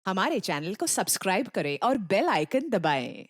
हमारे चैनल को सब्सक्राइब करें और बेल आइकन दबाएं।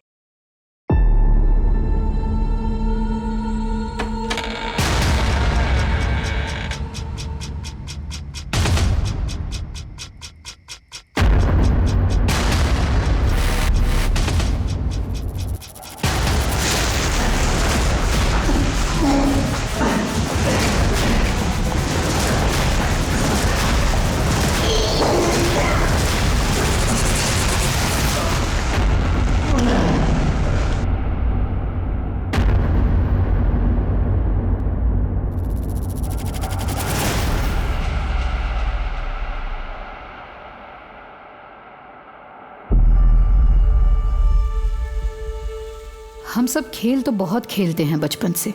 हम सब खेल तो बहुत खेलते हैं बचपन से,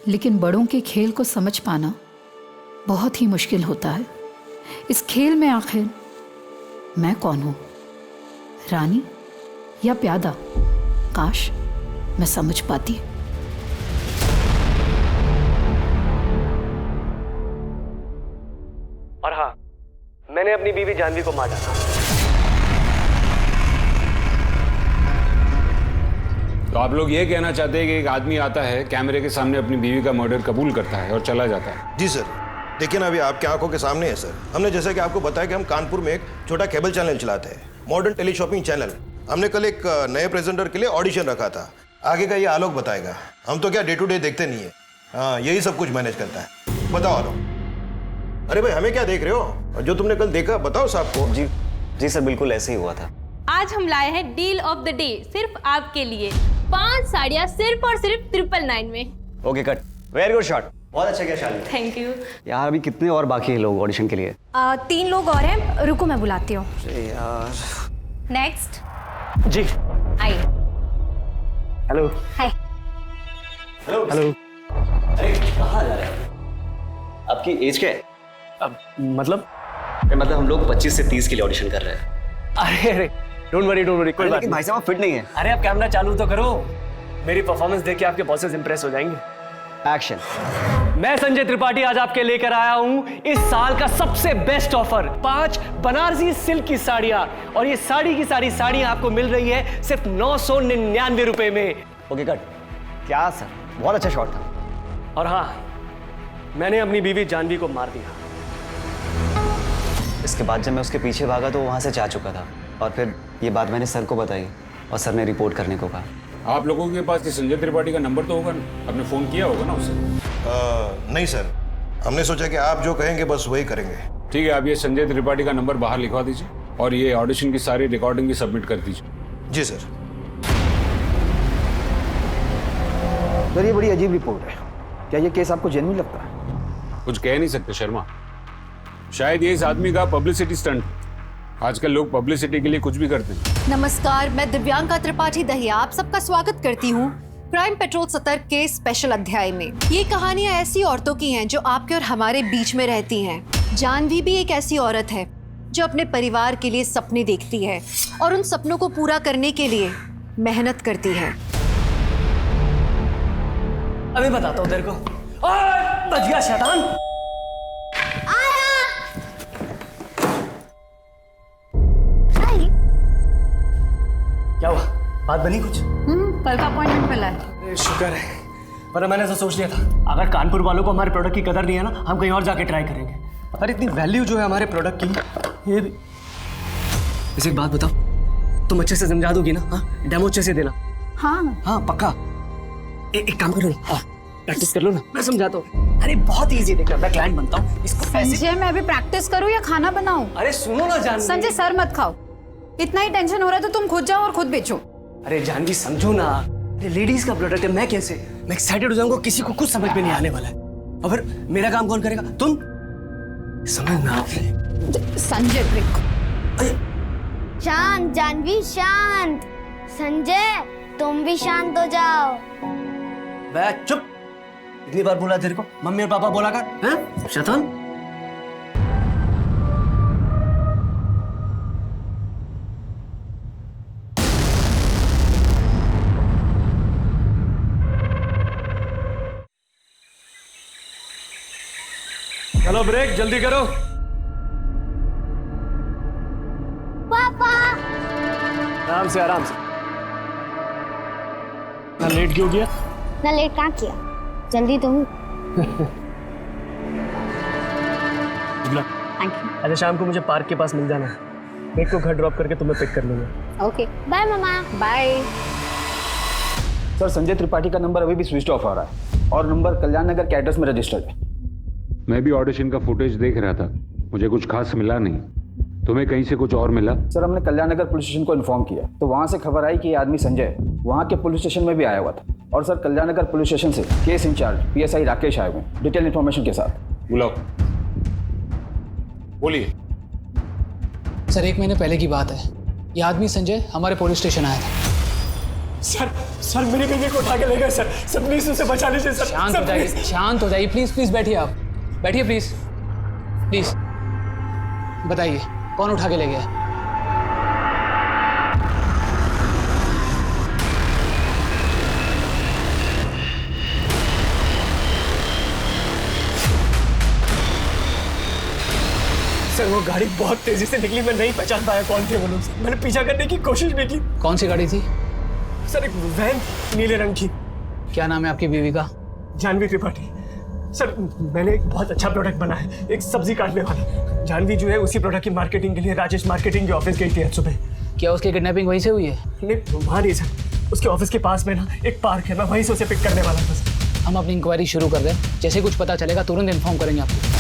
लेकिन बड़ों के खेल को समझ पाना बहुत ही मुश्किल होता है। इस खेल में आखिर मैं कौन हूं, रानी या प्यादा? काश मैं समझ पाती। और हाँ, मैंने अपनी बीवी जानवी को मार डाला। तो आप लोग ये कहना चाहते हैं कि एक आदमी आता है, कैमरे के सामने अपनी बीवी का मर्डर कबूल करता है और चला जाता है? जी सर, देखिए ना, अभी आपकी आंखों के सामने है सर। हमने जैसा कि आपको बताया कि हम कानपुर में एक छोटा केबल चैनल चलाते हैं, मॉडर्न टेलीशॉपिंग चैनल। हमने कल एक नए प्रेजेंटर के लिए ऑडिशन रखा था। आगे का ये आलोक बताएगा। हम तो क्या डे टू डे देखते नहीं है। हाँ, यही सब कुछ मैनेज करता है। बताओ आलोक। अरे भाई, हमें क्या देख रहे हो? और जो तुमने कल देखा बताओ साहब को। जी सर, बिल्कुल ऐसे ही हुआ था। आज हम लाए हैं डील ऑफ द डे सिर्फ आपके लिए। 5 साड़ियाँ सिर्फ और सिर्फ 999 में। Okay cut, very good shot, बहुत अच्छा किया शालिनी। थैंक यू यार अभी कितने और बाकी हैं लोग ऑडिशन के लिए? 3 लोग और हैं, रुको मैं बुलाती हूँ। यार नेक्स्ट जी, आइए। Hello hi. Hello hello. अरे कहाँ जा रहे हैं? आपकी एज क्या है? अब मतलब हम लोग 25 से 30 के लिए ऑडिशन कर रहे हैं। अरे डोंट वरी कोई बात लेकिन भाई साहब फिट नहीं है। अरे आप कैमरा चालू तो करो, मेरी परफॉर्मेंस देख के आपके बॉसेस इंप्रेस हो जाएंगे। एक्शन। मैं संजय त्रिपाठी आज आपके लेकर आया हूं इस साल का सबसे बेस्ट ऑफर, 5 बनारसी सिल्क की साड़ियां, और ये साड़ी की सारी साड़ियां आपको मिल रही है सिर्फ 999 रुपए में। Okay cut. क्या सर, बहुत अच्छा शॉट था। और हाँ, मैंने अपनी बीवी जानवी को मार दिया। इसके बाद जब मैं उसके पीछे भागा तो वहां से जा चुका था, और फिर ये बात मैंने सर को बताई और सर ने रिपोर्ट करने को कहा। आप लोगों के पास संजय त्रिपाठी का नंबर तो होगा ना? आपने फोन किया होगा ना उसे? नहीं सर, हमने सोचा कि आप जो कहेंगे बस वही करेंगे। ठीक है, आप ये संजय त्रिपाठी का नंबर बाहर लिखवा दीजिए और ये ऑडिशन की सारी रिकॉर्डिंग भी सबमिट कर दीजिए। जी सर। सर ये बड़ी अजीब रिपोर्ट है। क्या ये केस आपको जेन्युइन लगता है? कुछ कह नहीं सकते शर्मा, शायद ये इस आदमी का पब्लिसिटी स्टंट। आजकल लोग पब्लिसिटी के लिए कुछ भी करते हैं। नमस्कार, मैं दिव्यांका त्रिपाठी दहिया आप सबका स्वागत करती हूँ क्राइम पेट्रोल सतर्क के स्पेशल अध्याय में। ये कहानियाँ ऐसी औरतों की हैं जो आपके और हमारे बीच में रहती हैं। जानवी भी एक ऐसी औरत है जो अपने परिवार के लिए सपने देखती है और उन सपनों को पूरा करने के लिए मेहनत करती है। अभी बताता हूँ तेरे को। ओए, बच गया शैतान। क्या हुआ, बात बनी कुछ? कल का अपॉइंटमेंट मिला है। शुक्र है, पर मैंने तो सोच लिया था अगर कानपुर वालों को हमारे प्रोडक्ट की कदर नहीं है ना, हम कहीं और जाके ट्राई करेंगे। पर इतनी वैल्यू जो है हमारे प्रोडक्ट की, ये भी। वैसे एक बात बताओ, तुम अच्छे से समझा दोगी ना? हाँ, डेमो अच्छे से देना। हाँ पक्का। एक काम करो ना, प्रैक्टिस कर लो ना, मैं समझाता हूँ। अरे बहुत इजी, देखना मैं क्लाइंट बनता हूँ इसको। संजय, मैं अभी प्रैक्टिस करूँ या खाना बनाऊं? अरे सुनो ना जानवी। संजय, सर मत खाओ। इतना ही टेंशन हो रहा है तो तुम खुद जाओ और खुद बेचो। अरे जानवी समझो ना, ये लेडीज का प्रोडक्ट है, मैं कैसे? मैं एक्साइटेड हो जाऊंगा, किसी को कुछ समझ में नहीं आने वाला है। और फिर मेरा काम कौन करेगा? तुम समझना। संजय ब्रेक। शांत जानवी, शांत। संजय तुम भी शांत हो जाओ। बे चुप, इतनी बार बोला तेरे को, मम्मी और पापा बोला कर, हैं? शैतान। चलो ब्रेक जल्दी करो। आराम से आराम से। ना लेट क्यों किया? ना लेट कहाँ किया, जल्दी तो हूँ। Thank you. अच्छा शाम को मुझे पार्क के पास मिल जाना है, मेरे को घर ड्रॉप करके तुम्हें पिक कर लूंगा। ओके बाय मामा। बाय। सर संजय त्रिपाठी का नंबर अभी भी स्विच ऑफ आ रहा है और नंबर कल्याण नगर के एड्रेस में रजिस्टर्ड है। मैं भी ऑडिशन का फुटेज देख रहा था, मुझे कुछ खास मिला नहीं। तुम्हें कहीं से कुछ और मिला? सर हमने कल्याण नगर पुलिस स्टेशन को इन्फॉर्म किया तो वहाँ से खबर आई कि ये आदमी संजय वहाँ के पुलिस स्टेशन में भी आया हुआ था। और सर कल्याण नगर पुलिस स्टेशन से केस इंचार्ज PSI राकेश आए हुए डिटेल इन्फॉर्मेशन के साथ। बुलाओ। बोलिए। सर 1 महीने पहले की बात है, ये आदमी संजय हमारे पुलिस स्टेशन आया था। सर मेरी बीवी को उठा के ले गए सर। सब प्लीज उसे बचा लीजिए सर। शांत हो जाइए, शांत हो जाइए, प्लीज प्लीज बैठिए, आप बैठिए प्लीज प्लीज। बताइए कौन उठा के ले गया? सर वो गाड़ी बहुत तेजी से निकली, मैं नहीं पहचान पाया कौन थे वो लोग। मैंने पीछा करने की कोशिश भी की। कौन सी गाड़ी थी? सर एक वैन नीले रंग की। क्या नाम है आपकी बीवी का? जानवी त्रिपाठी। सर मैंने एक बहुत अच्छा प्रोडक्ट बना है, एक सब्जी काटने वाला। जानवी जो है उसी प्रोडक्ट की मार्केटिंग के लिए राजेश मार्केटिंग के ऑफिस गई थी आज सुबह। क्या उसकी किडनैपिंग वहीं से हुई है? नहीं वहाँ नहीं सर, उसके ऑफिस के पास में ना एक पार्क है, मैं वहीं से उसे पिक करने वाला था सर। हम अपनी इंक्वायरी शुरू कर दें, जैसे कुछ पता चलेगा तुरंत इन्फॉर्म करेंगे आपको।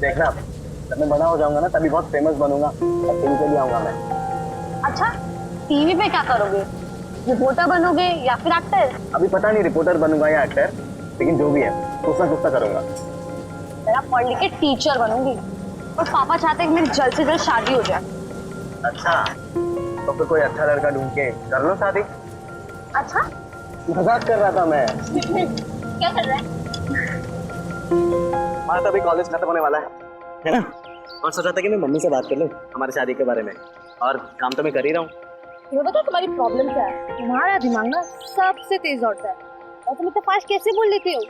देखना जब मैं बड़ा हो जाऊंगा ना तभी बहुत फेमस बनूंगा, तब टीवी पे भी आऊंगा मैं। अच्छा टीवी पे क्या करोगे, रिपोर्टर बनोगे या फिर एक्टर? अभी पता नहीं रिपोर्टर बनूंगा या एक्टर, लेकिन जो भी है कुछ ना कुछ तो करूंगा। मेरा पढ़ लिख के टीचर बनूंगी और पापा चाहते हैं कि मेरी जल्द से जल्द शादी हो जाए। अच्छा तो फिर कोई अच्छा लड़का ढूंढ के कर लो शादी। अच्छा मजाक कर रहा था मैं। क्या कर रहा है? हमारा तो अभी कॉलेज खत्म होने वाला है ना, और सोचा था कि मैं मम्मी से बात कर लूं हमारे शादी के बारे में, और काम तो मैं कर ही रहा हूँ। ये बताओ तुम्हारी प्रॉब्लम क्या है? तुम्हारा दिमाग ना सबसे तेज दौड़ता है और तुम इतना फास्ट कैसे बोल लेते हो?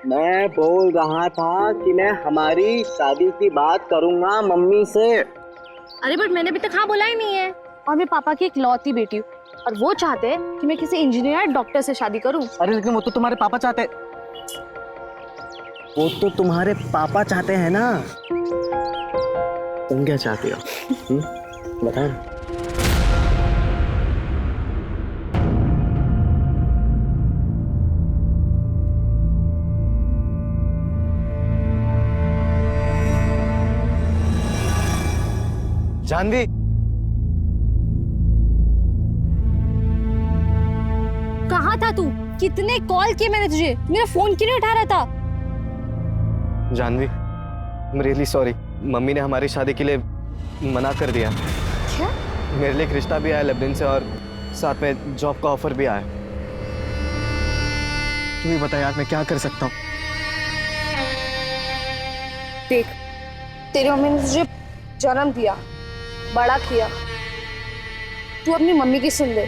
मैं बोल रहा था कि मैं हमारी शादी की बात करूंगा मम्मी से। अरे बट मैंने अभी तक हाँ बोला ही नहीं है, और मैं पापा की इकलौती बेटी हूँ और वो चाहते हैं कि मैं किसी इंजीनियर डॉक्टर से शादी करूँ। अरे लेकिन वो तो तुम्हारे पापा चाहते, वो तो तुम्हारे पापा चाहते हैं ना, तुम क्या चाहती हो? बताओ। जानवी कहाँ था तू? कितने कॉल किए मैंने तुझे, मेरा फोन क्यों नहीं उठा रहा था? Janvi I'm really sorry, mummy ने हमारी शादी के लिए मना कर दिया। क्या? मेरे लिए एक रिश्ता भी आया लेबनान से और साथ में जॉब का ऑफर भी आया। तुम्हें बता यार मैं क्या कर सकता हूँ? देख तेरी मम्मी ने तुझे जन्म दिया, बड़ा किया, तू अपनी मम्मी की सुन ले।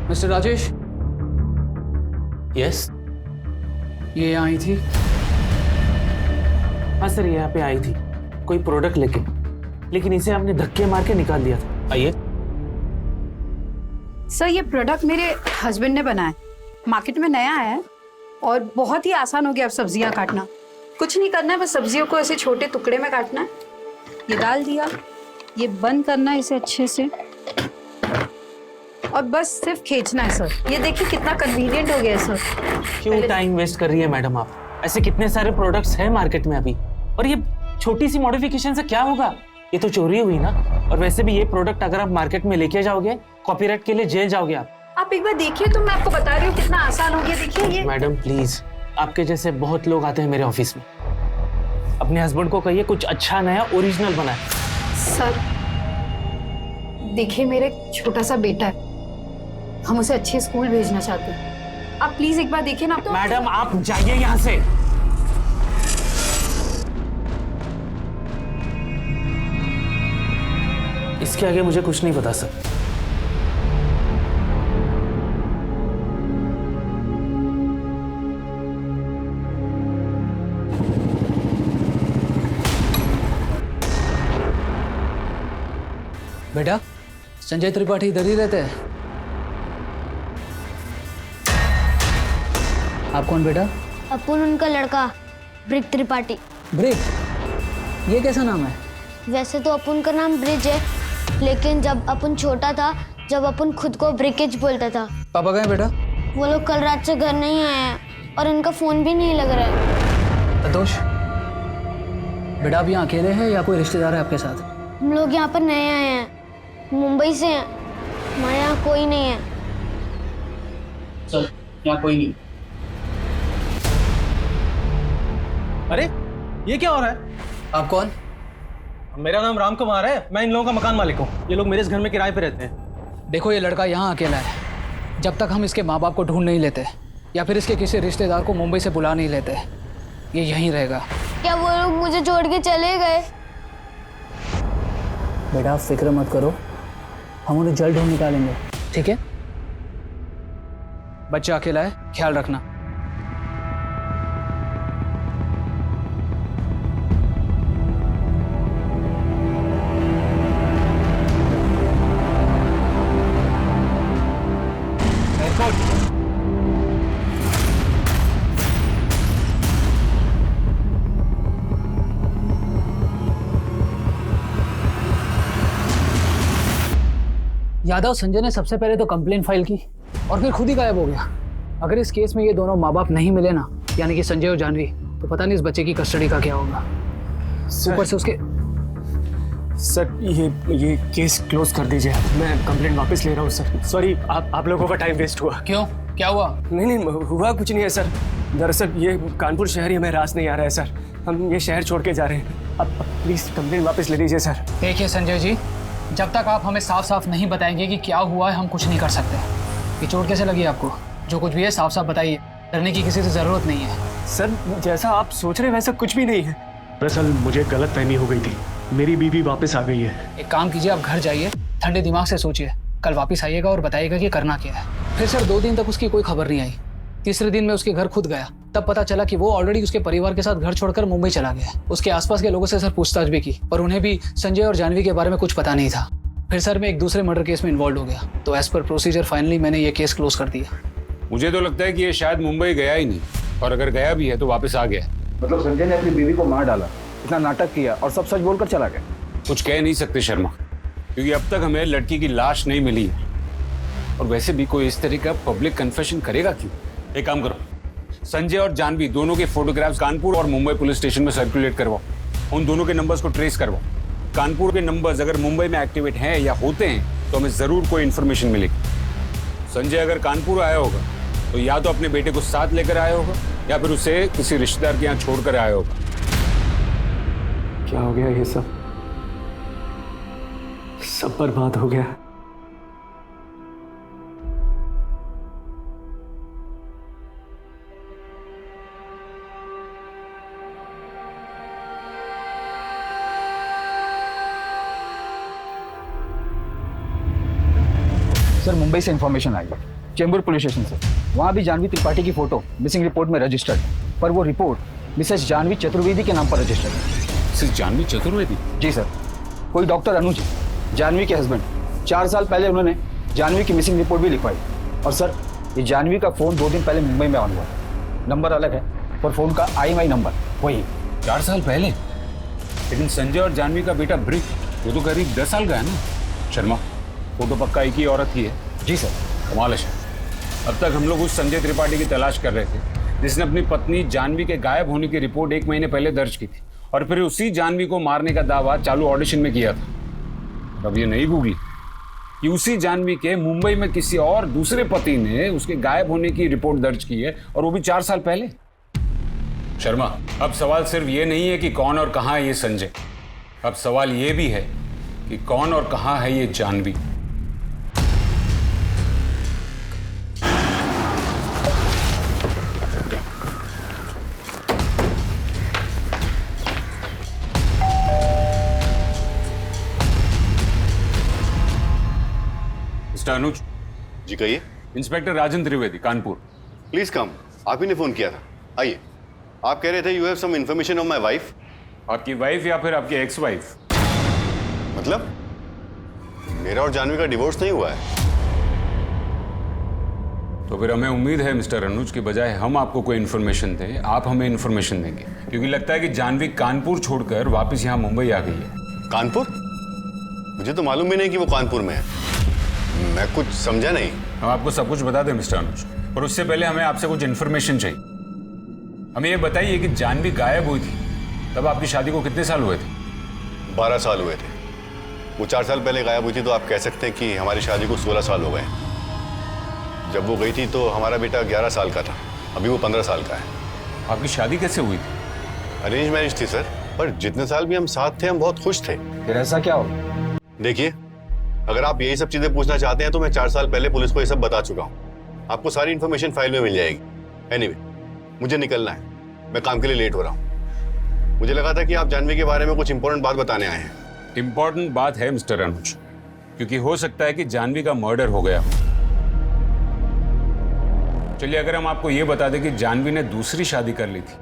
मिस्टर राजेश। यस ये यहाँ आई थी? हाँ सर यहाँ पे आई थी कोई प्रोडक्ट लेके, लेकिन इसे आपने धक्के मार के निकाल दिया था। आइए। सर ये प्रोडक्ट मेरे हस्बैंड ने बनाया, मार्केट में नया आया है और बहुत ही आसान हो गया अब सब्जियां काटना। कुछ नहीं करना है, बस सब्जियों को ऐसे छोटे टुकड़े में काटना है। ये डाल दिया, ये बंद करना है इसे अच्छे से और बस सिर्फ खींचना है सर। ये देखिए कितना कन्वीनियंट हो गया है सर। क्यों टाइम वेस्ट कर रही है मैडम आप? ऐसे कितने सारे प्रोडक्ट्स हैं मार्केट में अभी, और ये छोटी सी मॉडिफिकेशन से क्या होगा? ये तो चोरी हुई ना। और वैसे भी ये प्रोडक्ट अगर आप मार्केट में लेके जाओगे कॉपीराइट के लिए जेल जाओगे आप। आप एक बार देखिए तो मैं आपको बता रही हूँ कितना आसान हो गया। देखिए ये। मैडम प्लीज, आपके जैसे बहुत लोग आते हैं मेरे ऑफिस में। अपने हस्बैंड को कहिए कुछ अच्छा नया ओरिजिनल बनाए। सर देखिए, मेरे छोटा सा बेटा है, हम उसे अच्छे स्कूल भेजना चाहते हैं। आप प्लीज एक बार देखिए ना। तो मैडम आप जाइए यहाँ से। इसके आगे मुझे कुछ नहीं पता सर। बेटा, संजय त्रिपाठी इधर ही रहते हैं। आप कौन बेटा? अपुन उनका लड़का, ब्रिक त्रिपाठी। ब्रिक? ये कैसा नाम है? वैसे तो अपुन का नाम ब्रिज है, लेकिन जब अपुन छोटा था, जब अपुन खुद को ब्रिकेज बोलता था। पापा कहाँ हैं बेटा? वो लोग कल रात से घर नहीं आए हैं और इनका फोन भी नहीं लग रहा है। अतोष, बेटा आप यहाँ अकेले हैं या कोई रिश्तेदार है आपके साथ? हम लोग यहाँ पर नए आए हैं, मुंबई से हैं, हमारे यहाँ कोई नहीं है। सर यहाँ कोई नहीं। अरे ये क्या हो रहा है? आप कौन? मेरा नाम राम कुमार है, मैं इन लोगों का मकान मालिक हूँ। ये लोग मेरे इस घर में किराए पे रहते हैं। देखो ये लड़का यहाँ अकेला है। जब तक हम इसके माँ बाप को ढूंढ नहीं लेते या फिर इसके किसी रिश्तेदार को मुंबई से बुला नहीं लेते, ये यहीं रहेगा। क्या वो लोग मुझे छोड़ के चले गए? बेटा आप फिक्र मत करो, हम उन्हें जल्द ढूंढ निकालेंगे, ठीक है? बच्चा अकेला है, ख्याल रखना। यादव संजय ने सबसे पहले तो कंप्लेंट फाइल की और फिर खुद ही गायब हो गया। अगर इस केस में ये दोनों माँ बाप नहीं मिले ना, यानी कि संजय और जानवी, तो पता नहीं इस बच्चे की कस्टडी का क्या होगा। ऊपर से उसके सर ये केस क्लोज कर दीजिए, मैं कंप्लेंट वापस ले रहा हूँ सर। सॉरी, आप लोगों का टाइम वेस्ट हुआ। क्यों, क्या हुआ? नहीं हुआ कुछ नहीं है सर। दरअसल ये कानपुर शहर ही हमें रास नहीं आ रहा है सर, हम ये शहर छोड़ के जा रहे हैं। अब प्लीज़ कंप्लेंट वापस ले लीजिए सर। देखिए संजय जी, जब तक आप हमें साफ साफ नहीं बताएंगे कि क्या हुआ है, हम कुछ नहीं कर सकते। ये चोट कैसे लगी आपको? जो कुछ भी है साफ साफ बताइए, डरने की किसी से ज़रूरत नहीं है। सर जैसा आप सोच रहे हैं वैसा कुछ भी नहीं है। दरअसल मुझे गलतफहमी हो गई थी, मेरी बीवी वापस आ गई है। एक काम कीजिए, आप घर जाइए, ठंडे दिमाग से सोचिए, कल वापस आइएगा और बताइएगा कि करना क्या है। फिर सर 2 दिन तक उसकी कोई खबर नहीं आई। तीसरे दिन मैं उसके घर खुद गया, तब पता चला कि वो ऑलरेडी उसके परिवार के साथ घर छोड़कर मुंबई चला गया। उसके आसपास के लोगों से सर पूछताछ भी की, पर उन्हें भी संजय और जानवी के बारे में कुछ पता नहीं था। फिर सर मैं एक दूसरे मर्डर केस में इन्वॉल्व हो गया, तो एज पर प्रोसीजर फाइनली मैंने ये केस क्लोज कर दिया। मुझे तो लगता है कि ये शायद मुंबई गया ही नहीं, और अगर गया भी है तो वापस आ गया। मतलब संजय ने अपनी बीवी को मार डाला, इतना नाटक किया और सब सच बोलकर चला गया। कुछ कह नहीं सकते शर्मा, क्योंकि अब तक हमें लड़की की लाश नहीं मिली है। और वैसे भी कोई इस तरह का पब्लिक कन्फेशन करेगा क्यों? एक काम करो, संजय और जानवी दोनों के फोटोग्राफ्स कानपुर और मुंबई पुलिस स्टेशन में सर्कुलेट करवाओ। उन दोनों के नंबर्स को ट्रेस करवाओ। कानपुर के नंबर्स अगर मुंबई में एक्टिवेट हैं या होते हैं तो हमें जरूर कोई इन्फॉर्मेशन मिलेगी। संजय अगर कानपुर आया होगा तो या तो अपने बेटे को साथ लेकर आया होगा या फिर उसे किसी रिश्तेदार के यहाँ छोड़कर आया होगा। क्या हो गया? ये सब बर्बाद हो गया। सर मुंबई से इन्फॉर्मेशन आई है, चेंबूर पुलिस स्टेशन से। वहाँ भी जानवी त्रिपाठी की फोटो मिसिंग रिपोर्ट में रजिस्टर्ड, पर वो रिपोर्ट मिसेस जानवी चतुर्वेदी के नाम पर रजिस्टर्ड है। मिसेस जानवी चतुर्वेदी? जी सर, कोई डॉक्टर अनुज, जानवी के हस्बैंड। 4 साल पहले उन्होंने जानवी की मिसिंग रिपोर्ट भी लिखवाई। और सर ये जानवी का फ़ोन 2 दिन पहले मुंबई में ऑन हुआ, नंबर अलग है और फ़ोन का IMEI नंबर वही। 4 साल पहले? लेकिन संजय और जानवी का बेटा ब्रिक, वो तो करीब 10 साल का है ना? शर्मा, फोटो पक्का एक ही औरत ही है। जी सर। कमाल है। अब तक हम लोग उस संजय त्रिपाठी की तलाश कर रहे थे जिसने अपनी पत्नी जानवी के गायब होने की रिपोर्ट 1 महीने पहले दर्ज की थी, और फिर उसी जानवी को मारने का दावा चालू ऑडिशन में किया था। अब ये नहीं गूगली, कि उसी जानवी के मुंबई में किसी और दूसरे पति ने उसके गायब होने की रिपोर्ट दर्ज की है, और वो भी 4 साल पहले। शर्मा, अब सवाल सिर्फ ये नहीं है कि कौन और कहां है ये संजय, अब सवाल ये भी है कि कौन और कहां है ये जानवी। मिस्टर अनुज। जी कहिए। Inspector Rajan Trivedi, Kanpur. Please come. आप ही ने फोन किया था, आइए। आप कह रहे थे you have some information on my wife. आपकी वाइफ या फिर आपकी एक्स वाइफ? मतलब मेरा और जानवी का डिवोर्स नहीं हुआ है? तो फिर हमें उम्मीद है मिस्टर अनुज की बजाय हम आपको कोई इन्फॉर्मेशन दें, आप हमें इन्फॉर्मेशन देंगे, क्योंकि लगता है कि जानवी कानपुर छोड़कर वापस यहाँ मुंबई आ गई है। कानपुर? मुझे तो मालूम भी नहीं कि वो कानपुर में है। मैं कुछ समझा नहीं। हम आपको सब कुछ बता दें मिस्टर अनुज, पर उससे पहले हमें आपसे कुछ इन्फॉर्मेशन चाहिए। हमें ये बताइए कि जानवी गायब हुई थी तब आपकी शादी को कितने साल हुए थे? 12 साल हुए थे। वो 4 साल पहले गायब हुई थी, तो आप कह सकते हैं कि हमारी शादी को 16 साल हो गए। जब वो गई थी तो हमारा बेटा 11 साल का था, अभी वो 15 साल का है। आपकी शादी कैसे हुई थी? अरेंज मैरिज थी सर, पर जितने साल भी हम साथ थे हम बहुत खुश थे। फिर ऐसा क्या हो? देखिए, अगर आप यही सब चीजें पूछना चाहते हैं तो मैं 4 साल पहले पुलिस को ये सब बता चुका हूँ। आपको सारी इन्फॉर्मेशन फाइल में मिल जाएगी। एनीवे, मुझे निकलना है, मैं काम के लिए लेट हो रहा हूँ। मुझे लगा था कि आप जानवी के बारे में कुछ इंपॉर्टेंट बात बताने आए हैं। इंपॉर्टेंट बात है मिस्टर अनुज, क्योंकि हो सकता है कि जानवी का मर्डर हो गया। चलिए, अगर हम आपको ये बता दें कि जानवी ने दूसरी शादी कर ली थी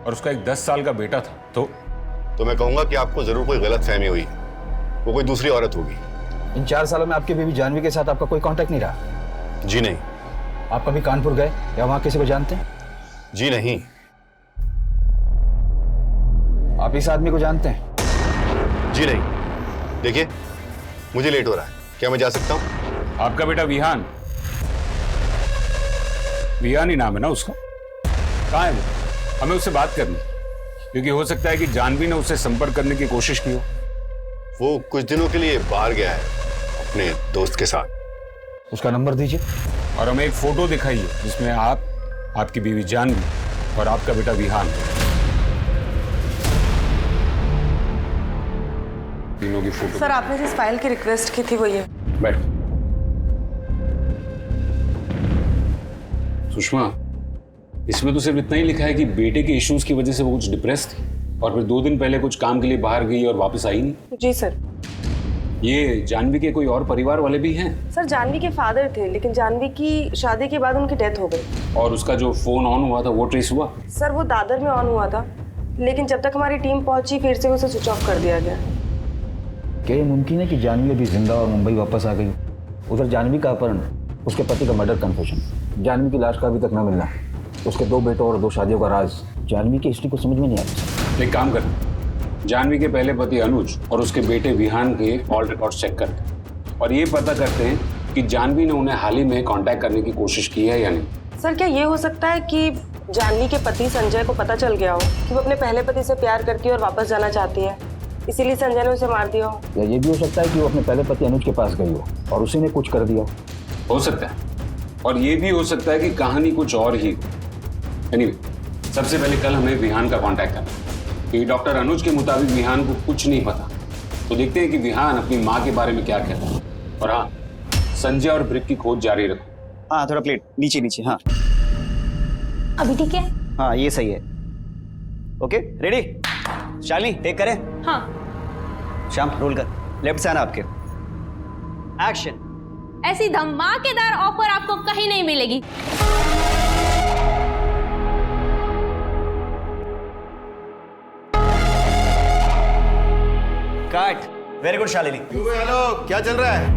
और उसका एक 10 साल का बेटा था, तो मैं कहूंगा कि आपको जरूर कोई गलतफहमी हुई, वो कोई दूसरी औरत होगी। इन 4 सालों में आपकी बीवी जानवी के साथ आपका कोई कांटेक्ट नहीं रहा? जी नहीं। आप कभी कानपुर गए या वहां किसी को जानते हैं? जी नहीं। आप इस आदमी को जानते हैं? जी नहीं। देखिए, मुझे लेट हो रहा है, क्या मैं जा सकता हूं? आपका बेटा विहान, विहान ही नाम है ना उसका? कहाँ है वो? हमें उससे बात करनी, क्योंकि हो सकता है कि जानवी ने उससे संपर्क करने की कोशिश की हो। वो कुछ दिनों के लिए बाहर गया है अपने दोस्त के साथ। उसका नंबर दीजिए और हमें एक फोटो दिखाइए जिसमें आप, आपकी बीवी जानवी और आपका बेटा विहान, तीनों की फोटो। सर, आपने जिस फाइल की रिक्वेस्ट की थी वो ये। बैठ। सुषमा, इसमें तो सिर्फ इतना ही लिखा है कि बेटे के इश्यूज की वजह से वो कुछ डिप्रेस थी और फिर 2 दिन पहले कुछ काम के लिए बाहर गई और वापस आई नहीं। जी सर। ये जानवी के कोई और परिवार वाले भी हैं? सर, जानवी के फादर थे, लेकिन जानवी की शादी के बाद उनकी डेथ हो गई। और उसका जो फोन ऑन हुआ था वो ट्रेस हुआ? सर, वो दादर में ऑन हुआ था, लेकिन जब तक हमारी टीम पहुंची फिर से उसे स्विच ऑफ कर दिया गया। क्या ये मुमकिन है कि जानवी अभी जिंदा और मुंबई वापस आ गई? उधर जानवी का अपहरण, उसके पति का मर्डर कन्फेशन, जानवी की लाश का अभी तक न मिलना, उसके 2 बेटों और 2 शादियों का राज, जानवी की हिस्ट्री को समझ में नहीं आता। एक काम करते, जानवी के पहले पति अनुज और उसके बेटे विहान के कॉल रिकॉर्ड्स चेक करते और ये पता करते हैं कि जानवी ने उन्हें हाल ही में कांटेक्ट करने की कोशिश की है या नहीं। सर, क्या ये हो सकता है कि जानवी के पति संजय को पता चल गया हो कि वो अपने पहले पति से प्यार करती है और वापस जाना चाहती है, इसीलिए संजय ने उसे मार दिया हो? या ये भी हो सकता है कि वो अपने पहले पति अनुज के पास गई हो और उसी ने कुछ कर दिया हो सकता है। और ये भी हो सकता है कि कहानी कुछ और ही। एनीवे, सबसे पहले कल हमें विहान का कांटेक्ट करना, क्योंकि डॉक्टर अनुज के मुताबिक विहान को कुछ नहीं पता। तो देखते हैं कि विहान अपनी माँ के बारे में क्या कहता है। और हाँ, संजय और ब्रिक की खोज जारी रखो। हाँ, थोड़ा प्लेट नीचे नीचे। हाँ अभी ठीक है? हाँ, ये सही है। Okay, ready? शालिनी, टेक करें? हाँ। श्याम, रोल कर। लेफ्ट से आना आपके। एक्शन। ऐसी धमाकेदार ऑफर आपको कहीं नहीं मिलेगी। Cut. Very good Shalini. Hello, क्या चल रहा है?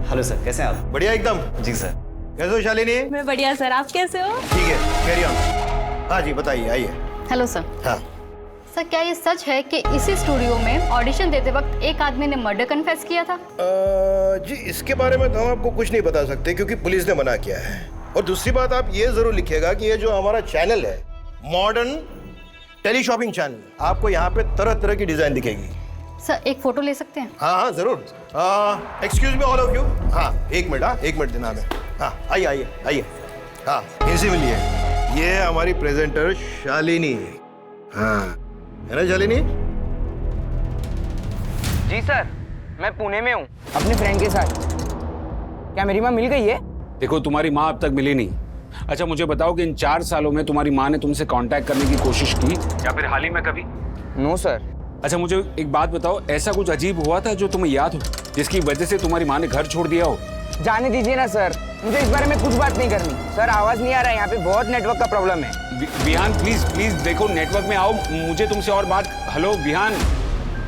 हेलो सर, कैसे हैं आप? बढ़िया एकदम। जी सर। कैसे हो शालिनी? मैं बढ़िया सर, आप कैसे हो? ठीक है, कैरी ऑन। हाँ जी, बताइए, आइए। Hello sir. हाँ सर, क्या ये सच है कि इसी स्टूडियो में ऑडिशन देते वक्त एक आदमी ने मर्डर कन्फेस किया था? जी, इसके बारे में तो हम आपको कुछ नहीं बता सकते क्योंकि पुलिस ने मना किया है। और दूसरी बात, आप ये जरूर लिखिएगा कि ये जो हमारा चैनल है, मॉडर्न टेली शॉपिंग चैनल, आपको यहाँ पे तरह तरह की डिजाइन दिखेगी। सर एक फोटो ले सकते हैं? हाँ हाँ जरूर। Excuse me all of you. हाँ एक मिनट देना हमें। हाँ आइए आइए आइए। हाँ इनसे मिलिए। ये है हमारी प्रेजेंटर शालिनी। हाँ है ना शालिनी? जी सर, मैं पुणे में हूँ अपने फ्रेंड के साथ। क्या मेरी माँ मिल गई है? देखो तुम्हारी माँ अब तक मिली नहीं। अच्छा मुझे बताओ कि इन 4 सालों में तुम्हारी माँ ने तुमसे कांटेक्ट करने की कोशिश की या फिर हाल ही में कभी? No sir. अच्छा मुझे एक बात बताओ, ऐसा कुछ अजीब हुआ था जो तुम्हें याद हो, जिसकी वजह से तुम्हारी माँ ने घर छोड़ दिया हो? जाने दीजिए ना सर, मुझे इस बारे में कुछ बात नहीं करनी। सर आवाज नहीं आ रहा है, यहाँ पे बहुत नेटवर्क का प्रॉब्लम है। विहान प्लीज प्लीज देखो नेटवर्क में आओ, मुझे तुमसे और बात। हेलो विहान।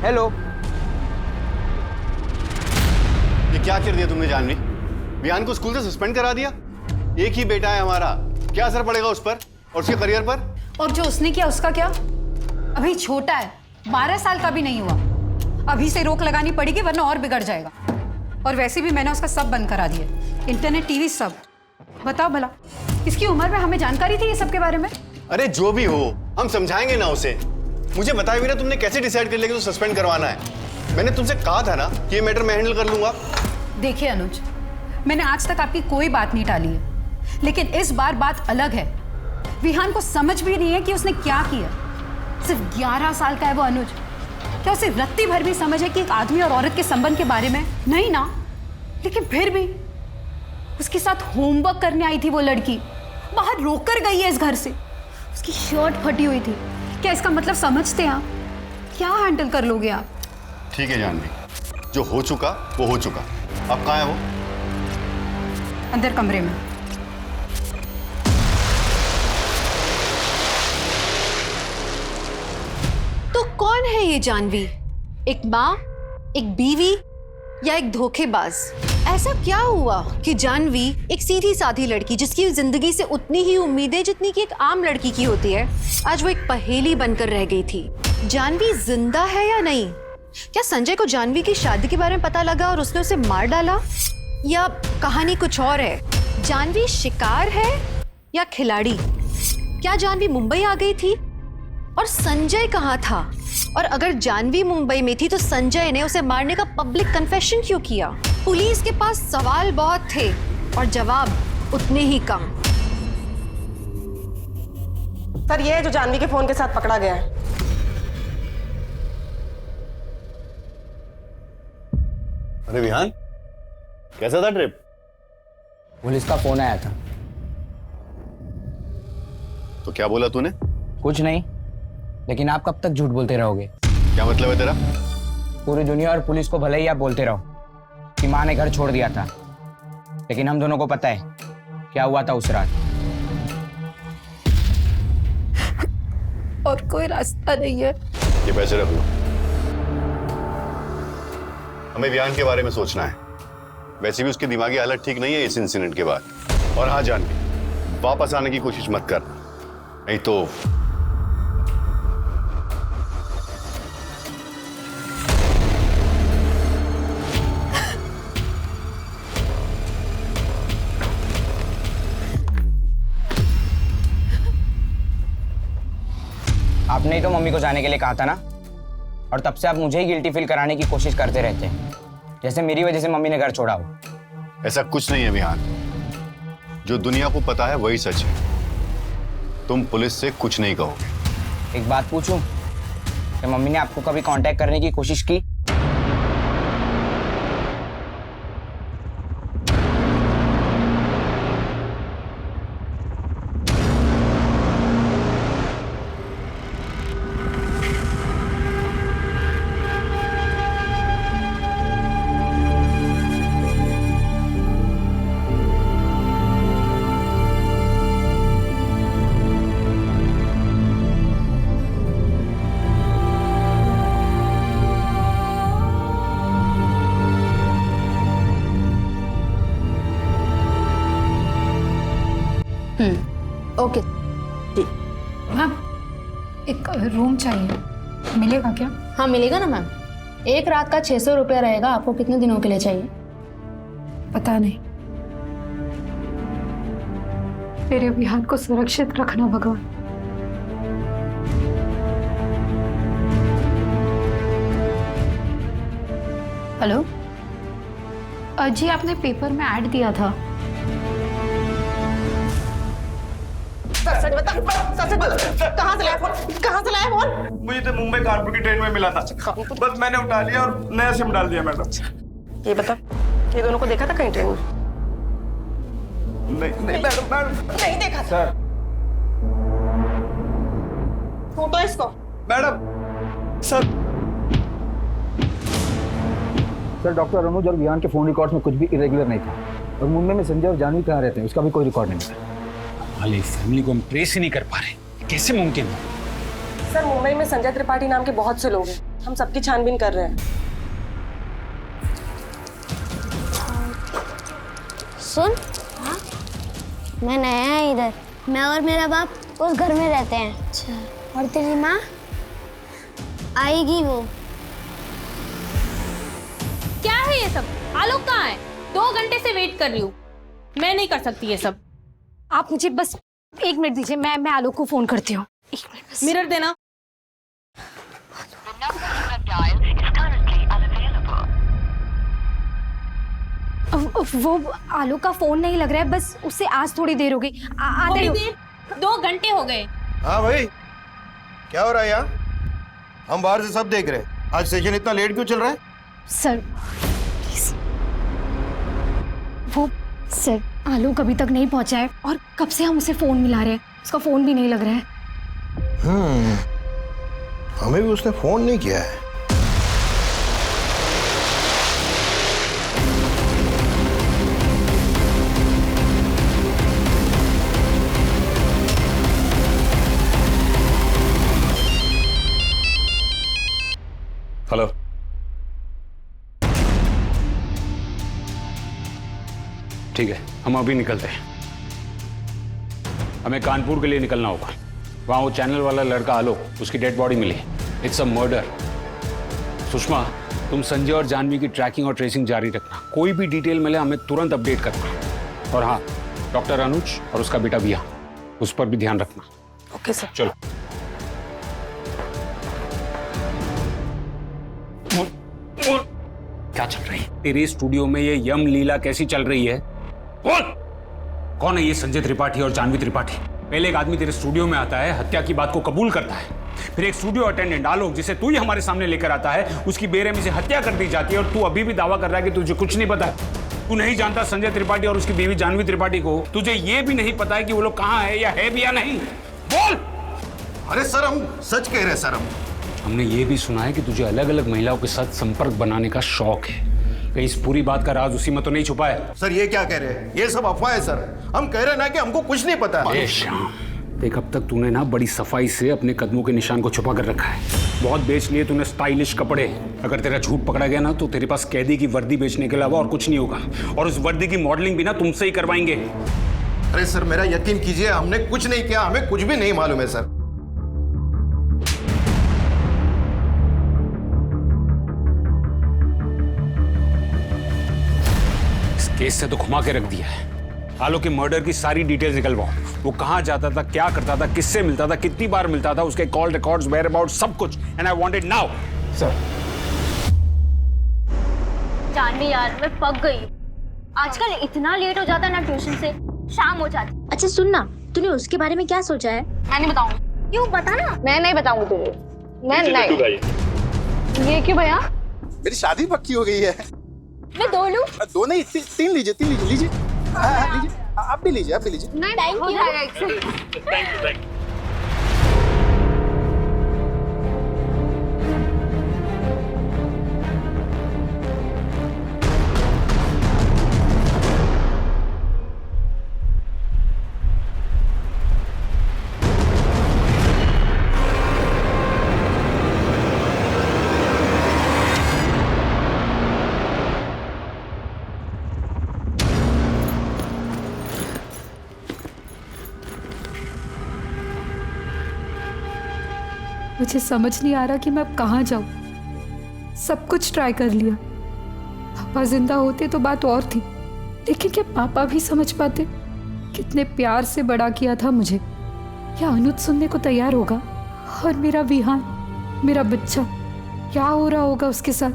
हेलो। ये क्या कर दिया तुमने जानवी? विहान को स्कूल से सस्पेंड करा दिया। एक ही बेटा है हमारा, क्या असर पड़ेगा उस पर और उसके करियर पर? और जो उसने किया उसका क्या? अभी छोटा है, 12 साल का भी नहीं हुआ। अभी से रोक लगानी पड़ेगी वरना और बिगड़ जाएगा। और वैसे भी मैंने उसका सब बंद करा दिया, इंटरनेट टीवी सब। बताओ भला इसकी उम्र में हमें जानकारी थी ये सब के बारे में? अरे जो भी हो हम समझाएंगे ना उसे। मुझे बताए बिना तुमने कैसे डिसाइड कर लिया कि तो सस्पेंड करवाना है? मैंने तुमसे कहा था ना कि ये मैटर मैं हैंडल कर लूंगा। देखिए अनुज, मैंने आज तक आपकी कोई बात नहीं टाली है, लेकिन इस बार बात अलग है। विहान को समझ भी नहीं है कि उसने क्या किया। सिर्फ 11 साल का है वो अनुज। क्या उसे रत्ती भर भी समझ है कि एक आदमी और औरत के संबंध के बारे में? नहीं ना। लेकिन फिर भी उसके साथ होमवर्क करने आई थी वो लड़की, बाहर रोक कर गई है इस घर से। उसकी शर्ट फटी हुई थी। क्या इसका मतलब समझते हैं आप? क्या हैंडल कर लोगे आप? ठीक है जानवी, जो हो चुका वो हो चुका। अब कहाँ है वो? अंदर कमरे में। तो कौन है ये जानवी? एक माँ, एक बीवी या एक धोखेबाज? ऐसा क्या हुआ कि जानवी एक सीधी साधी लड़की जिसकी जिंदगी से उतनी ही उम्मीदें जितनी कि एक आम लड़की की होती है, आज वो एक पहेली बनकर रह गई थी। जानवी जिंदा है या नहीं? क्या संजय को जानवी की शादी के बारे में पता लगा और उसने उसे मार डाला? या कहानी कुछ और है? जानवी शिकार है या खिलाड़ी? क्या जानवी मुंबई आ गई थी और संजय कहाँ था? और अगर जानवी मुंबई में थी तो संजय ने उसे मारने का पब्लिक कन्फेशन क्यों किया? पुलिस के पास सवाल बहुत थे और जवाब उतने ही कम। सर ये है जो जानवी के फोन के साथ पकड़ा गया है। अरे विहान, कैसा था ट्रिप? पुलिस का फोन आया था। तो क्या बोला तूने? कुछ नहीं, लेकिन आप कब तक झूठ बोलते रहोगे? क्या मतलब है तेरा? पूरी दुनिया और पुलिस को भले ही आप बोलते रहो कि माँ ने घर छोड़ दिया था, लेकिन हम दोनों को पता है क्या हुआ था उस रात। और कोई रास्ता नहीं है। ये पैसे रख लो, हमें विहान के बारे में सोचना है। वैसे भी उसकी दिमागी हालत ठीक नहीं है इस इंसिडेंट के बाद। और हाँ जानवी, वापस आने की कोशिश मत कर, नहीं तो आपने ही तो मम्मी को जाने के लिए कहा था ना, और तब से आप मुझे ही गिल्टी फील कराने की कोशिश करते रहते हैं, जैसे मेरी वजह से मम्मी ने घर छोड़ा हो। ऐसा कुछ नहीं है विहान, जो दुनिया को पता है वही सच है। तुम पुलिस से कुछ नहीं कहोगे। एक बात पूछूं, क्या मम्मी ने आपको कभी कांटेक्ट करने की कोशिश की? ओके जी मैम, एक रूम चाहिए, मिलेगा क्या? हाँ मिलेगा ना मैम। एक रात का 600 रुपया रहेगा। आपको कितने दिनों के लिए चाहिए? पता नहीं। मेरे विहान को सुरक्षित रखना भगवान। हेलो जी, आपने पेपर में ऐड दिया था। सच बता, कहाँ से लाया फोन? कहाँ से लाया फोन? मुझे तो मुंबई कानपुर की ट्रेन में मिला था, बस मैंने उठा लिया और नया सिम डाल दिया मैडम। ये बता, ये दोनों को देखा था कहीं ट्रेन में? नहीं मैडम नहीं देखा सर। फोटो इसको। मैडम सर डॉक्टर अनुज और विहान के फोन रिकॉर्ड्स में कुछ भी इरेगुलर नहीं था। और मुंबई में संजय और जानवी कहाँ रहते हैं उसका भी कोई रिकॉर्ड नहीं था। हमारी फैमिली को हम ट्रेस ही नहीं कर पा रहे, कैसे मुमकिन है? सर मुंबई में संजय त्रिपाठी नाम के बहुत से लोग हैं, हम सबकी छानबीन कर रहे हैं। सुन, हाँ? मैं नया है इधर, मैं और मेरा बाप उस घर में रहते हैं। अच्छा। और तेरी माँ आएगी वो। क्या है ये सब? आलोक कहाँ है? 2 घंटे से वेट कर रही हूँ, मैं नहीं कर सकती ये सब। आप मुझे बस 1 मिनट दीजिए, मैं आलोक को फोन करती हूँ। 1 मिनट बस। मिरर देना। वो आलोक का फोन नहीं लग रहा है, बस उससे आज थोड़ी देर हो गई। आधे 2 घंटे हो गए। हाँ भाई, क्या हो रहा है यहाँ? हम बाहर से सब देख रहे हैं। आज सेशन इतना लेट क्यों चल रहा है? सर प्लीज, वो सर आलोक अभी तक नहीं पहुंचा है और कब से हम उसे फोन मिला रहे हैं, उसका फोन भी नहीं लग रहा है। हमें भी उसने फोन नहीं किया है। हेलो, ठीक है, हम अभी निकलते हैं। हमें कानपुर के लिए निकलना होगा। वहां वो चैनल वाला लड़का आलोक, उसकी डेड बॉडी मिली। It's a murder. सुषमा, तुम संजय और जानवी की ट्रैकिंग और ट्रेसिंग जारी रखना। कोई भी डिटेल मिले हमें तुरंत अपडेट करना। और हाँ, डॉक्टर अनुज और उसका बेटा विहान, उस पर भी ध्यान रखना। Okay sir. चलो। क्या चल रही है तेरे स्टूडियो में? ये यम लीला कैसी चल रही है? बोल, कौन है ये संजय त्रिपाठी और जानवी त्रिपाठी? पहले एक आदमी तेरे स्टूडियो में आता है, हत्या की बात को कबूल करता है, फिर एक स्टूडियो अटेंडेंट आलोक, जिसे तू ही हमारे सामने लेकर आता है, उसकी बेरहमी से हत्या कर दी जाती है और तू अभी भी दावा कर रहा है कि तुझे कुछ नहीं पता। तू नहीं जानता संजय त्रिपाठी और उसकी बीवी जानवी त्रिपाठी को? तुझे ये भी नहीं पता है कि वो लोग कहाँ है या है भी या नहीं? बोल। अरे सर, हम सच कह रहे हैं सर। हमने ये भी सुना है कि तुझे अलग अलग महिलाओं के साथ संपर्क बनाने का शौक है। कहीं इस पूरी बात का राज उसी में तो नहीं छुपा है? सर ये क्या कह रहे हैं? ये सब अफवाह है सर। हम कह रहे हैं ना कि हमको कुछ नहीं पता। देख, अब तक तूने ना बड़ी सफाई से अपने कदमों के निशान को छुपा कर रखा है। बहुत बेच लिए तूने स्टाइलिश कपड़े। अगर तेरा झूठ पकड़ा गया ना तो तेरे पास कैदी की वर्दी बेचने के अलावा और कुछ नहीं होगा। और उस वर्दी की मॉडलिंग भी ना तुमसे ही करवाएंगे। अरे सर, मेरा यकीन कीजिए, हमने कुछ नहीं किया, हमें कुछ भी नहीं मालूम है सर। केस से तो घुमा के रख दिया है। आलोक के मर्डर की सारी डिटेल्स निकलवाओ। वो कहां जाता था, क्या करता था, किससे मिलता था, कितनी बार मिलता था, उसके कॉल रिकॉर्ड्स, वेयर अबाउट, सब कुछ। And I want it now. Sir. Janvi यार, मैं पक गई। आजकल इतना लेट हो जाता ना ट्यूशन से, शाम हो जाती। अच्छा सुन ना, तूने उसके बारे में क्या सोचा है? मैं नहीं बताऊंगी। क्यों? बता ना। मैं नहीं बताऊंगी तुझे। मैं नहीं। ये क्यों भैया? मेरी शादी पक्की हो गई है। मैं 2 लूं? 2 नहीं, 3 लीजिए, 3 लीजिए, लीजिए। लीजिए, आप भी लीजिए, आप भी लीजिए। नहीं, थैंक यू। Thank you. मुझे समझ नहीं आ रहा कि मैं अब कहाँ जाऊं। सब कुछ ट्राई कर लिया। पापा जिंदा होते तो बात और थी, लेकिन क्या पापा भी समझ पाते? कितने प्यार से बड़ा किया था मुझे। क्या अनुज सुनने को तैयार होगा? और मेरा विहान, मेरा बच्चा, क्या हो रहा होगा उसके साथ?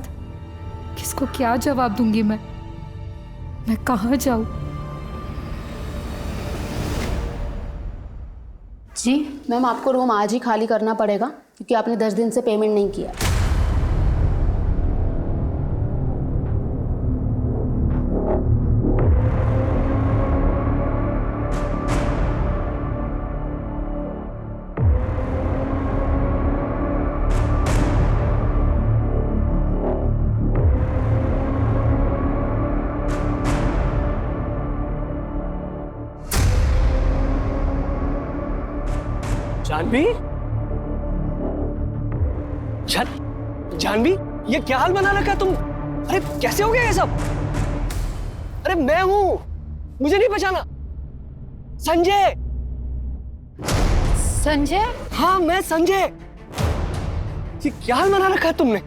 किसको क्या जवाब दूंगी मैं कहाँ जाऊं? जी मैम, आपको रूम आज ही खाली करना पड़ेगा क्योंकि आपने 10 दिन से पेमेंट नहीं किया। जानवी, जानवी, ये क्या हाल बना रखा तुम? अरे कैसे हो गया ये सब? अरे मैं हूं, मुझे नहीं पहचाना? संजय। संजय? हाँ मैं संजय। ये क्या हाल बना रखा है तुमने?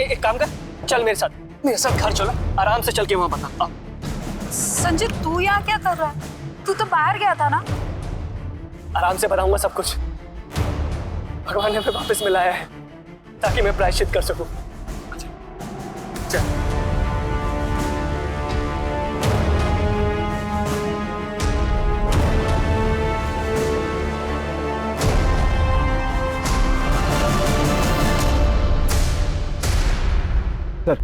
एक काम कर, चल मेरे साथ घर चलो, आराम से चल के वहां बता। संजय तू यहाँ क्या कर रहा है? तू तो बाहर गया था ना? आराम से बताऊंगा सब कुछ। भगवान ने हमें वापस मिलाया है ताकि मैं प्रायश्चित कर सकूं। चल। सर,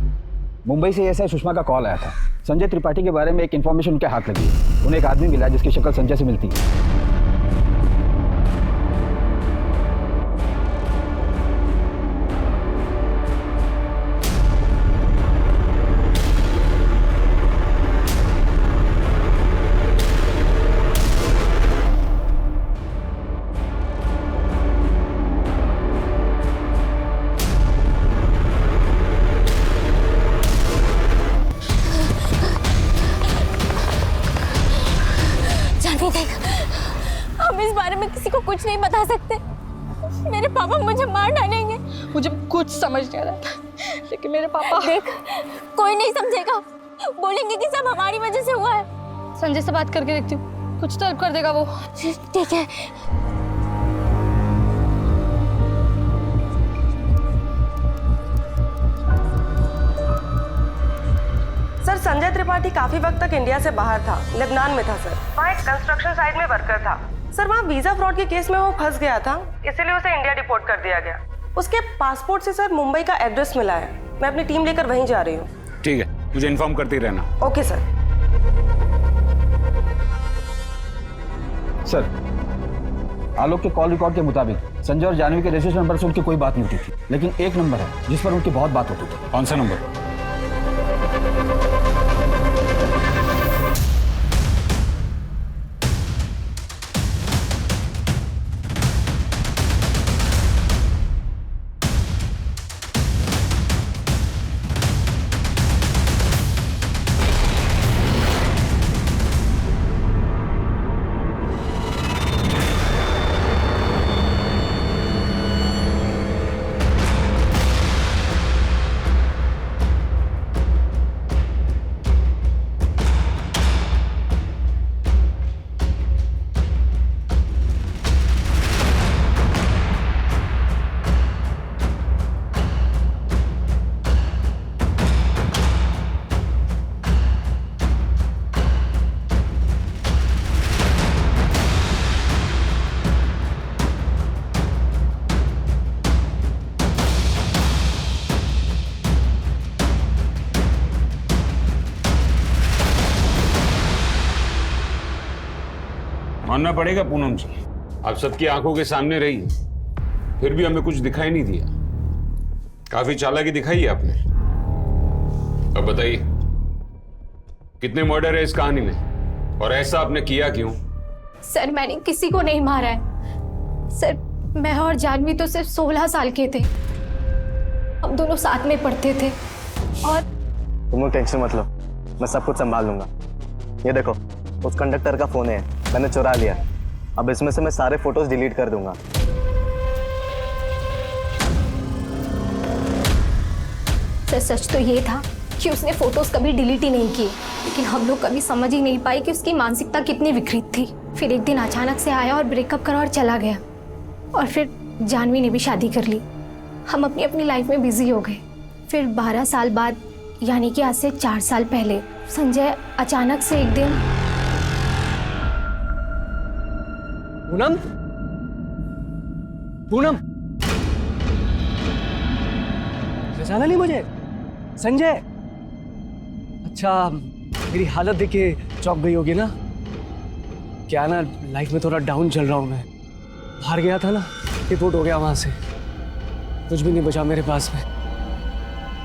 मुंबई से एसआई सुषमा का कॉल आया था। संजय त्रिपाठी के बारे में एक इन्फॉर्मेशन उनके हाथ लगी है। उन्हें एक आदमी मिला जिसकी शक्ल संजय से मिलती है। हम इस बारे में किसी को कुछ नहीं बता सकते। मेरे पापा मुझे मार डालेंगे। मुझे कुछ समझ नहीं आ रहा, लेकिन मेरे पापा। देख, कोई नहीं समझेगा, बोलेंगे कि सब हमारी वजह से हुआ है। संजय से बात करके देखती हूँ, कुछ तो हेल्प कर देगा वो। ठीक है। सर, संजय त्रिपाठी काफी वक्त तक इंडिया से बाहर था, लेबनान में था सर। वहाँ एक कंस्ट्रक्शन साइट में वर्कर था सर। वहाँ वीजा फ्रॉड के केस में वो फंस गया था, इसीलिए उसे इंडिया डिपोर्ट कर दिया गया। उसके पासपोर्ट से सर मुंबई का एड्रेस मिला है। मैं अपनी टीम लेकर वहीं जा रही हूँ। ठीक है, मुझे इन्फॉर्म करते रहना। Okay sir. सर, आलोक के कॉल रिकॉर्ड के मुताबिक संजय और जानवी के रजिस्ट्रेशन नंबर से उनकी कोई बात नहीं होती थी, लेकिन एक नंबर है जिस पर उनकी बहुत बात होती थी। कौन सा नंबर? मानना पड़ेगा पूनम जी, आप सबकी आंखों के सामने रही, फिर भी हमें कुछ दिखाई नहीं दिया। काफी चालाकी दिखाई है आपने। अब बताइए, कितने मर्डर है इस कहानी में और ऐसा आपने किया क्यों? सर, मैंने किसी को नहीं मारा है। सर, मैं और जानवी तो सिर्फ 16 साल के थे। हम दोनों साथ में पढ़ते थे। और तुम लोग टेंशन मत लो, मैं सब कुछ संभाल लूंगा। ये देखो, उस कंडक्टर का फोन है, मैंने चुरा लिया। अब इसमें से मैं सारे फोटोज डिलीट कर दूंगा। सर, सच तो ये था कि उसने फोटोज कभी डिलीट ही नहीं किए, लेकिन हम लोग कभी समझ ही नहीं पाए कि उसकी मानसिकता कितनी विकृत थी। फिर एक दिन अचानक से आया और ब्रेकअप करा और चला गया। और फिर जानवी ने भी शादी कर ली। हम अपनी अपनी लाइफ में बिजी हो गए। फिर 12 साल बाद, यानी कि आज से 4 साल पहले, संजय अचानक से एक दिन। पूनम, पूनम, पहचाना नहीं मुझे? संजय। अच्छा, मेरी हालत देख के चौंक गई होगी ना? क्या ना, लाइफ में थोड़ा डाउन चल रहा हूँ मैं। हार गया था ना, रिपोर्ट हो गया वहां से, कुछ भी नहीं बचा मेरे पास में।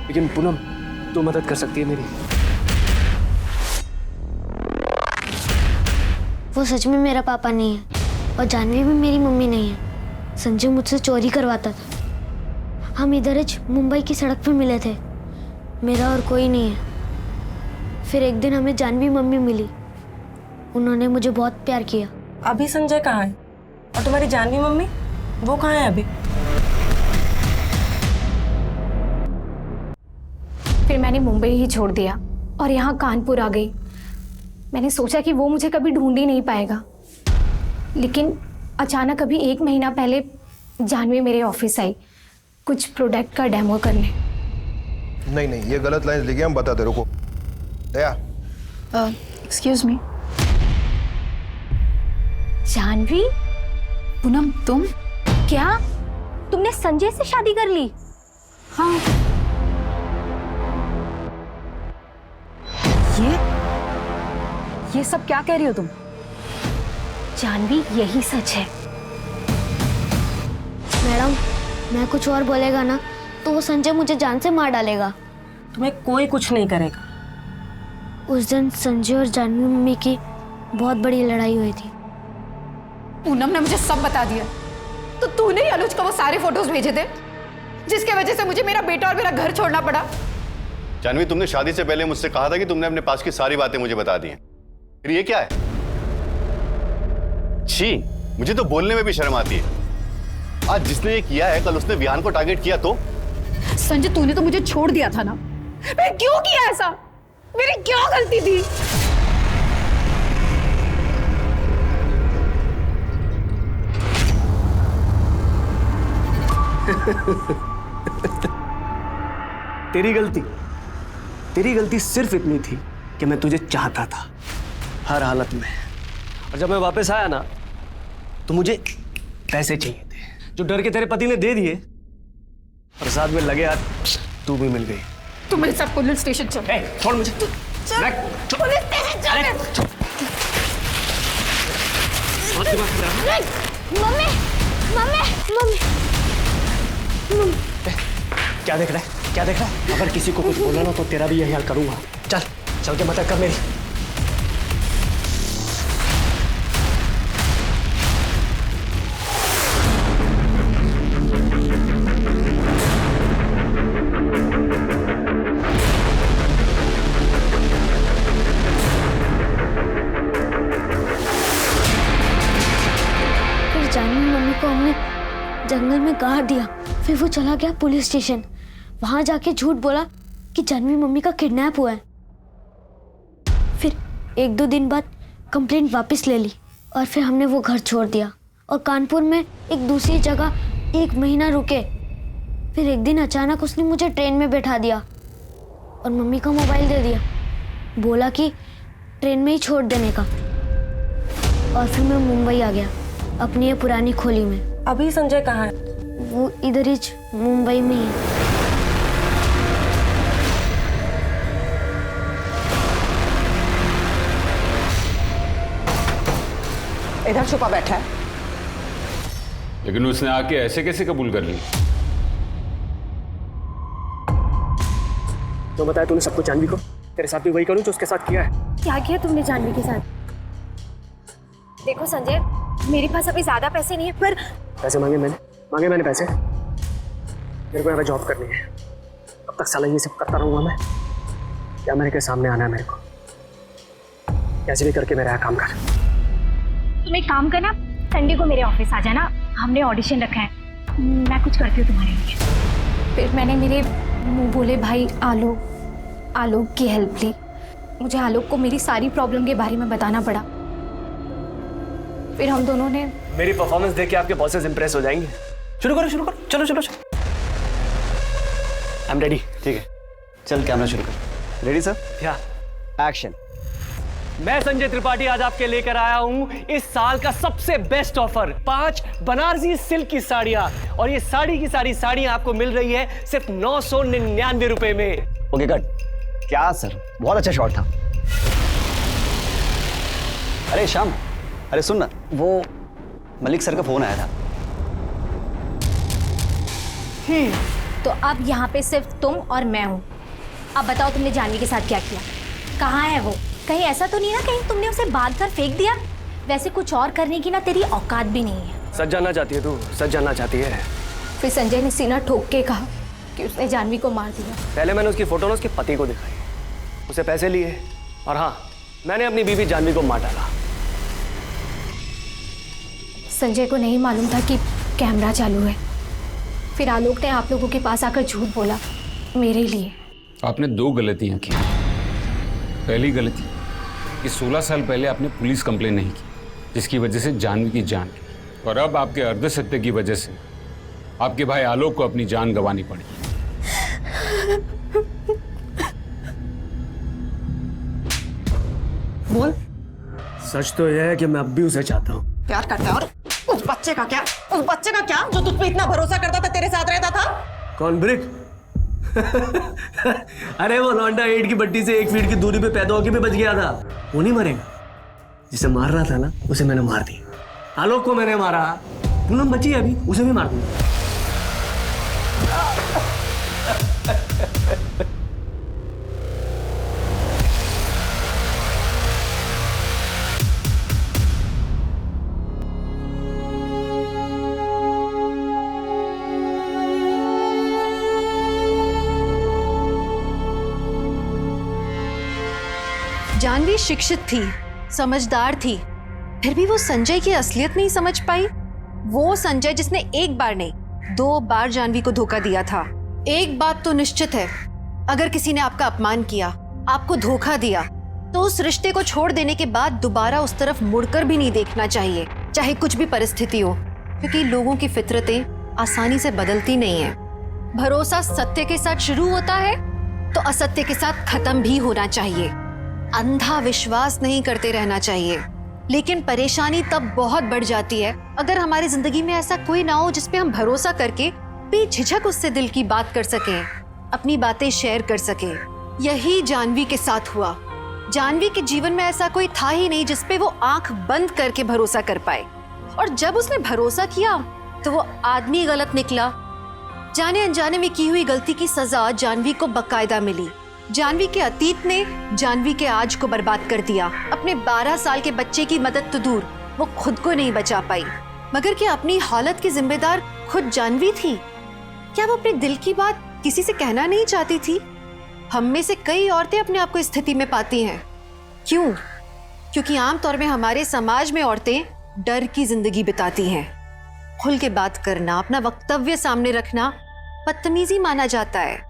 लेकिन पूनम, तू मदद कर सकती है मेरी। वो सच में मेरा पापा नहीं है और जानवी भी मेरी मम्मी नहीं है। संजय मुझसे चोरी करवाता था। हम इधर मुंबई की सड़क पर मिले थे, मेरा और कोई नहीं है। फिर एक दिन हमें जानवी मम्मी मिली, उन्होंने मुझे बहुत प्यार किया। अभी संजय कहाँ है? और तुम्हारी जानवी मम्मी, वो कहाँ है अभी? फिर मैंने मुंबई ही छोड़ दिया और यहाँ कानपुर आ गई। मैंने सोचा कि वो मुझे कभी ढूंढ ही नहीं पाएगा, लेकिन अचानक अभी 1 महीना पहले जानवी मेरे ऑफिस आई कुछ प्रोडक्ट का डेमो करने। नहीं, ये गलत लाइन लिखी, हम बताते, रुको। दया, एक्सक्यूज मी। जानवी? पूनम, तुम? क्या तुमने संजय से शादी कर ली? हाँ। ये सब क्या कह रही हो तुम? जानवी, यही सच है। मैडम, मैं कुछ और बोलेगा ना तो वो संजय मुझे जान से मार डालेगा। तुम्हें कोई कुछ नहीं करेगा। उस दिन संजय और जानवी मम्मी की बहुत बड़ी लड़ाई हुई थी। पूनम ने मुझे सब बता दिया। तो तूने ही अनुज को वो सारे फोटोज भेजे थे जिसके वजह से मुझे मेरा बेटा और मेरा घर छोड़ना पड़ा। जानवी, तुमने शादी से पहले मुझसे कहा था कि तुमने अपने पास की सारी बातें मुझे बता दी हैं। फिर ये क्या है? छी, मुझे तो बोलने में भी शर्म आती है। आज जिसने ये किया है, कल उसने विहान को टारगेट किया तो? संजय, तूने तो मुझे छोड़ दिया था ना। मैं क्यों किया ऐसा? मेरी क्या गलती थी? तेरी गलती सिर्फ इतनी थी कि मैं तुझे चाहता था हर हालत में। और जब मैं वापस आया ना तो मुझे पैसे चाहिए थे जो डर के तेरे पति ने दे दिए, और साथ में लगे हाथ तू भी मिल गई। तू मेरे साथ पुलिस स्टेशन चल। छोड़ मुझे। पुलिस स्टेशन चल। Mummy, mummy, mummy. क्या देख रहा है? क्या देख रहा है? अगर किसी को कुछ बोला ना तो तेरा भी यही हाल करूंगा। चल के मदद कर मेरी। फिर जानवी मम्मी को हमने जंगल में गाड़ दिया। फिर वो चला गया पुलिस स्टेशन, वहां जाके झूठ बोला कि जानवी मम्मी का किडनैप हुआ है। फिर 1-2 दिन बाद कंप्लेंट वापस ले ली और फिर हमने वो घर छोड़ दिया और कानपुर में एक दूसरी जगह 1 महीना रुके। फिर एक दिन अचानक उसने मुझे ट्रेन में बैठा दिया और मम्मी का मोबाइल दे दिया, बोला कि ट्रेन में ही छोड़ देने का। और फिर मैं मुंबई आ गया अपनी ये पुरानी खोली में। अभी संजय कहाँ है? वो इधर ही मुंबई में ही है। इधर छुपा बैठा है। लेकिन उसने आके ऐसे कैसे कबूल कर ली? तो बताया तूने सबको जानवी को, तेरे साथ भी वही करूं जो उसके साथ किया है। क्या किया तुमने जानवी के साथ? देखो संजय, मेरे पास अभी ज्यादा पैसे नहीं है, पर पैसे मांगे मैंने पैसे। मेरे को यहाँ जॉब करनी है। अब तक साला ये सब करता रहूंगा मैं? क्या मेरे के सामने आना है मेरे को? कैसे भी करके मेरा काम कर। तुम एक काम करना, संडे को मेरे ऑफिस आ जाना, हमने ऑडिशन रखा है, मैं कुछ करती हूँ तुम्हारे लिए। फिर मैंने मेरे मुंह बोले भाई आलोक की हेल्प ली। मुझे आलोक को मेरी सारी प्रॉब्लम के बारे में बताना पड़ा। फिर हम दोनों ने मेरी परफॉर्मेंस देख के आपके बॉसेस इंप्रेस हो जाएंगे। शुरू करो, चलो। I am ready. ठीक है, चल कैमरा शुरू कर। Ready sir? या एक्शन। मैं संजय त्रिपाठी आज आपके लेकर आया हूं इस साल का सबसे बेस्ट ऑफर, 5 बनारसी सिल्क की साड़ियां, और ये साड़ी की सारी साड़ियां आपको मिल रही है सिर्फ 999 रुपए में। Okay cut. क्या सर, बहुत अच्छा शॉट था। अरे श्याम, अरे सुन ना, वो मलिक सर का फोन आया था। तो अब यहाँ पे सिर्फ तुम और मैं हूँ। अब बताओ तुमने जानवी के साथ क्या किया? कहाँ है वो? कहीं ऐसा तो नहीं ना कहीं तुमने उसे बांध कर फेंक दिया? वैसे कुछ और करने की ना तेरी औकात भी नहीं है। सच जानना चाहती है तू? सच जानना चाहती है? फिर संजय ने सीना ठोक के कहा कि उसने जानवी को मार दिया। पहले मैंने उसकी फोटो ना उसके पति को दिखाई, उसे पैसे लिए, और हाँ, मैंने अपनी बीवी जानवी को मार डाला। संजय को नहीं मालूम था कि कैमरा चालू है। फिर आलोक ने आप लोगों के पास आकर झूठ बोला मेरे लिए। आपने 2 गलतियां की। पहली गलती कि 16 साल पहले आपने पुलिस कंप्लेन नहीं की, जिसकी वजह से जानवी की जान गई, और अब आपके अर्धसत्य की वजह से आपके भाई आलोक को अपनी जान गंवानी पड़ी। बोल। सच तो यह है कि मैं अब भी उसे चाहता हूँ। प्यार करता है, और उस बच्चे का क्या? उस बच्चे का क्या जो तुझ पे इतना भरोसा करता था, तेरे साथ रहता था? कौन ब्रिक? अरे वो लौंडा 8 की बट्टी से 1 फीट की दूरी पे पैदा होके भी बच गया था। वो नहीं मरेगा। जिसे मार रहा था ना, उसे मैंने मार दिया। आलोक को मैंने मारा। पूनम बची है अभी, उसे भी मार दूंगा। जानवी शिक्षित थी, समझदार थी, फिर भी वो संजय की असलियत नहीं समझ पाई। वो संजय जिसने एक बार नहीं 2 बार जानवी को धोखा दिया था। एक बात तो निश्चित है, अगर किसी ने आपका अपमान किया, आपको धोखा दिया, तो उस रिश्ते को छोड़ देने के बाद दोबारा उस तरफ मुड़कर भी नहीं देखना चाहिए, चाहे कुछ भी परिस्थिति हो, क्योंकि लोगों की फितरतें आसानी से बदलती नहीं है। भरोसा सत्य के साथ शुरू होता है तो असत्य के साथ खत्म भी होना चाहिए। अंधा विश्वास नहीं करते रहना चाहिए। लेकिन परेशानी तब बहुत बढ़ जाती है अगर हमारी जिंदगी में ऐसा कोई ना हो जिस पे हम भरोसा करके बेझिझक उससे दिल की बात कर सकें, अपनी बातें शेयर कर सकें। यही जानवी के साथ हुआ। जानवी के जीवन में ऐसा कोई था ही नहीं जिस पे वो आंख बंद करके भरोसा कर पाए, और जब उसने भरोसा किया तो वो आदमी गलत निकला। जाने अनजाने में की हुई गलती की सजा जानवी को बकायदा मिली। जानवी के अतीत ने जानवी के आज को बर्बाद कर दिया। अपने 12 साल के बच्चे की मदद तो दूर, वो खुद को नहीं बचा पाई। मगर क्या अपनी हालत की जिम्मेदार खुद जानवी थी? क्या वो अपने दिल की बात किसी से कहना नहीं चाहती थी? हम में से कई औरतें अपने आप को इस स्थिति में पाती हैं। क्यों? क्योंकि आमतौर में हमारे समाज में औरतें डर की जिंदगी बिताती हैं। खुल के बात करना, अपना वक्तव्य सामने रखना बदतमीजी माना जाता है।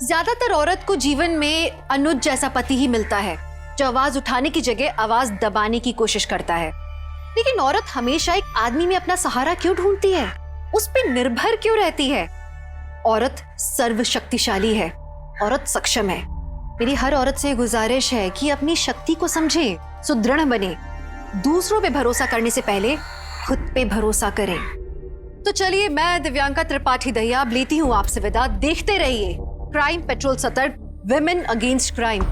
ज्यादातर औरत को जीवन में अनुज जैसा पति ही मिलता है, जो आवाज उठाने की जगह आवाज दबाने की कोशिश करता है। लेकिन औरत हमेशा एक आदमी में अपना सहारा क्यों ढूंढती है? उस पर निर्भर क्यों रहती है? औरत सर्वशक्तिशाली है, औरत सक्षम है। मेरी हर औरत से गुजारिश है कि अपनी शक्ति को समझे, सुदृढ़ बने, दूसरों पे भरोसा करने से पहले खुद पे भरोसा करें। तो चलिए, मैं दिव्यांका त्रिपाठी दहिया अब लेती हूँ आपसे विदा। देखते रहिए क्राइम पेट्रोल सतर्क, विमेन अगेंस्ट क्राइम।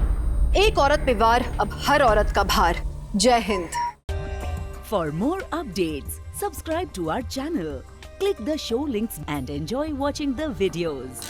एक औरत पे वार, अब हर औरत का भार। जय Hind. For more updates, subscribe to our channel, click the show links and enjoy watching the videos.